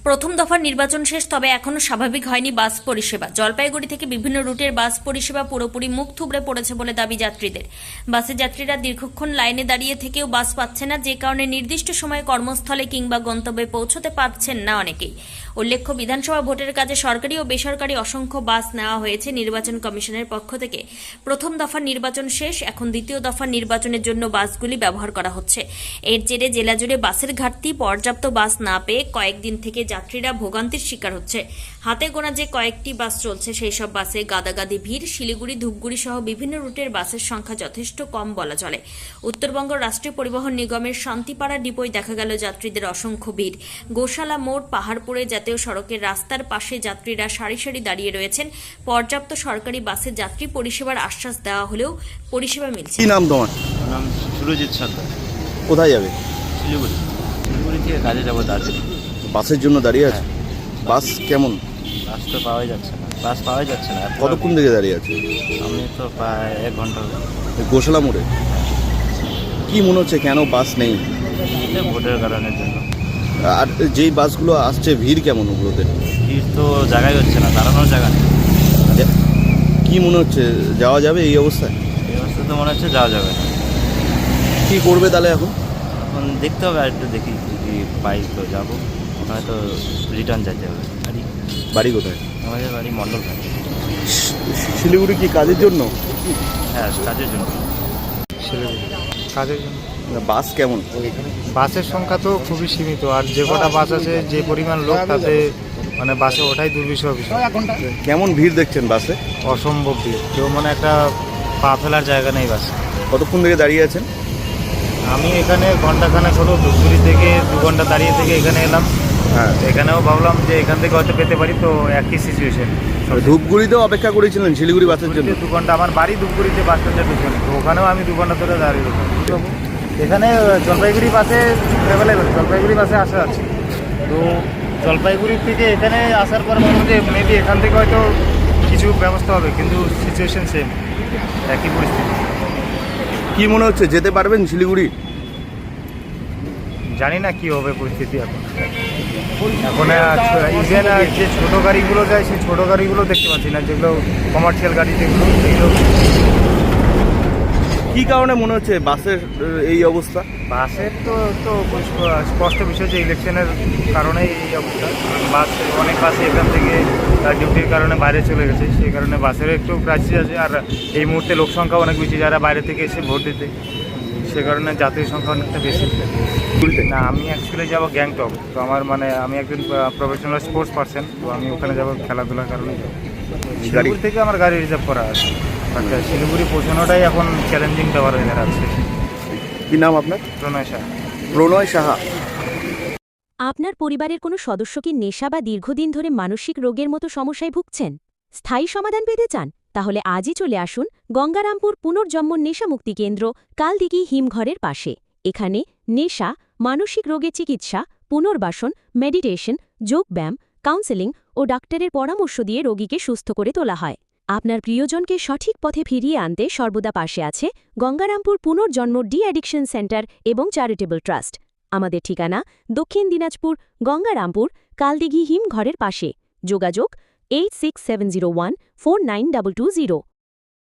প্রথম দফার নির্বাচন শেষ, তবে এখনো স্বাভাবিক হয়নি বাস পরিষেবা। জলপাইগুড়ি থেকে বিভিন্ন রুটের বাস পরিষেবা পুরোপুরি মুখ থুবড়ে পড়েছে বলে দাবি যাত্রীদের। বাসে যাত্রীরা দীর্ঘক্ষণ লাইনে দাঁড়িয়ে থেকেও বাস পাচ্ছে না, যে কারণে নির্দিষ্ট সময়ে কর্মস্থলে কিংবা গন্তব্যে পৌঁছতে পারছেন না অনেকেই। উল্লেখ্য, বিধানসভা ভোটের কাজে সরকারি ও বেসরকারি অসংখ্য বাস নেওয়া হয়েছে নির্বাচন কমিশনের পক্ষ থেকে। প্রথম দফার নির্বাচন শেষ, এখন দ্বিতীয় দফার নির্বাচনের জন্য বাসগুলি ব্যবহার করা হচ্ছে। এর জেরে জেলা জুড়ে বাসের ঘাটতি, পর্যাপ্ত বাস না পেয়ে কয়েকদিন থেকে যাত্রীরা ভোগান্তির শিকার হচ্ছে। হাতে গোনা যে কয়েকটি বাস চলছে, সেই সব বাসে গাদাগাদি ভিড়। শিলিগুড়ি, ধূপগুড়ি সহ বিভিন্ন রুটের বাসের সংখ্যা যথেষ্ট কম বলা চলে। উত্তরবঙ্গ রাষ্ট্রীয় পরিবহন নিগমের শান্তিপাড়া ডিপোয় দেখা গেল যাত্রীদের অসংখ্য ভিড়। গোশালা মোড়, পাহাড়পুরে জাতীয় সড়কের রাস্তার পাশে যাত্রীরা সারি সারি দাঁড়িয়ে রয়েছেন। পর্যাপ্ত সরকারি বাসে যাত্রী পরিষেবার আশ্বাস দেওয়া হলেও পরিষেবা মিলছে। কি নাম তোমার? নাম সুরজিৎ সর্দার। কোথায় যাবে? শিলিগুড়ি। শিলিগুড়ি থেকে কাজে যাবো দার্জিলিং। বাসের জন্য দাঁড়িয়ে আছে? বাস কেমন? বাস তো পাওয়াই যাচ্ছে না, বাস পাওয়াই যাচ্ছে না। কতক্ষণ থেকে দাঁড়িয়ে আছে? আমি তো প্রায় 1 ঘন্টা হলো। এই গোশালা মোড়ে কি মনে হচ্ছে কেন বাস নেই? এই ভোটের কারণের জন্য। আর যেই বাসগুলো আসছে ভিড় কেমন ওগুলোতে? ভিড় তো জায়গায় হচ্ছে না, দাঁড়ানোর জায়গা নেই। কি মনে হচ্ছে যাওয়া যাবে এই অবস্থায়? এই অবস্থা তো মনে হচ্ছে যাওয়া যাবে না। কি করবে তাহলে এখন? এখন দেখতে হবে, আর একটু দেখি যদি পাই তো যাবো, ওখানে তো রিটার্ন যেতে হবে। বাড়ি কোথায়? আমাদের বাড়ি মণ্ডলঘাট। শিলিগুড়ি কি কাজের জন্য? হ্যাঁ, কাজের জন্য। শিলিগুড়ি কাজের জন্য। বাস কেমন? বাসের সংখ্যা তো খুবই সীমিত, আর যে কটা বাস আছে, যে পরিমাণ লোক, তাতে মানে বাসে ওঠাই দুর্বিষহ বিষয়। কেমন ভিড় দেখছেন বাসে? অসম্ভব ভিড়, কেউ মানে একটা পা ফেলার জায়গা নেই বাসে। কতক্ষণ থেকে দাঁড়িয়ে আছেন? আমি এখানে ঘন্টাখানেক হলো, ধূপগুড়ি থেকে 2 ঘন্টা দাঁড়িয়ে থেকে এখানে এলাম। হ্যাঁ, এখানেও ভাবলাম যে এখান থেকে হয়তো পেতে পারি, তো একই সিচুয়েশন। ধূপগুড়িতেও অপেক্ষা করেছিলেন শিলিগুড়ি বাসের জন্য? 2 ঘন্টা, আমার বাড়ি ধূপগুড়িতে, বাস স্ট্যান্ডের পিছনে, তো ওখানেও আমি 2 ঘন্টা ধরে দাঁড়িয়ে রয়েছি। এখানে জলপাইগুড়ি বাসে অ্যাভেলেবেল, জলপাইগুড়ি বাসে আসা যাচ্ছে। তো জলপাইগুড়ি থেকে এখানে আসার পর ভাবলাম যে মেবি এখান থেকে হয়তো কিছু ব্যবস্থা হবে, কিন্তু সিচুয়েশন সেম, একই পরিস্থিতি। কি মনে হচ্ছে যেতে পারবেন শিলিগুড়ি? জানি না কি হবে পরিস্থিতি এখন। ইভেন যে ছোটো গাড়িগুলো যায়, সেই ছোটো গাড়িগুলো দেখতে পাচ্ছি না, যেগুলো কমার্শিয়াল গাড়ি যেগুলো, সেগুলো। কি কারণে মনে হচ্ছে বাসের এই অবস্থা? বাসের তো তো স্পষ্ট বিষয় যে ইলেকশনের কারণেই এই অবস্থা। অনেক বাসে এখান থেকে ডিউটির কারণে বাইরে চলে গেছে, সেই কারণে বাসেরও একটু ক্রাইসিস আছে। আর এই মুহূর্তে লোক সংখ্যা অনেক বেশি, যারা বাইরে থেকে এসে ভোট দিতে, সে কারণে যাত্রীর সংখ্যা অনেকটা বেশি। না, আমি অ্যাকচুয়ালি যাবো গ্যাংটক। তো আমি একজন প্রফেশনাল স্পোর্টস পার্সন, তো আমি ওখানে যাবো খেলাধুলার কারণে যাবো। শিলিগুড়ি থেকে আমার গাড়ি রিজার্ভ করা আছে, বাট শিলিগুড়ি পৌঁছানোটাই এখন চ্যালেঞ্জিং ব্যাপার হয়ে দাঁড়াচ্ছে। কি নাম আপনার? প্রণয় সাহা। প্রণয় সাহা। আপনার পরিবারের কোনো সদস্য কি নেশা বা দীর্ঘদিন ধরে মানসিক রোগের মতো সমস্যায় ভুগছেন? স্থায়ী সমাধান পেতে চান? তাহলে আজই চলে আসুন গঙ্গারামপুর পুনর্জন্ম নেশামুক্তি কেন্দ্র, কালদিঘি হিমঘরের পাশে। এখানে নেশা, মানসিক রোগের চিকিৎসা, পুনর্বাসন, মেডিটেশন, যোগব্যায়াম, কাউন্সেলিং ও ডাক্তারের পরামর্শ দিয়ে রোগীকে সুস্থ করে তোলা হয়। আপনার প্রিয়জনকে সঠিক পথে ফিরিয়ে আনতে সর্বদা পাশে আছে গঙ্গারামপুর পুনর্জন্ম ডি অ্যাডিকশন সেন্টার এবং চ্যারিটেবল ট্রাস্ট। আমাদের ঠিকানা দক্ষিণ দিনাজপুর, গঙ্গারামপুর, কালদিঘি হিমঘরের পাশে। যোগাযোগ 8670149220।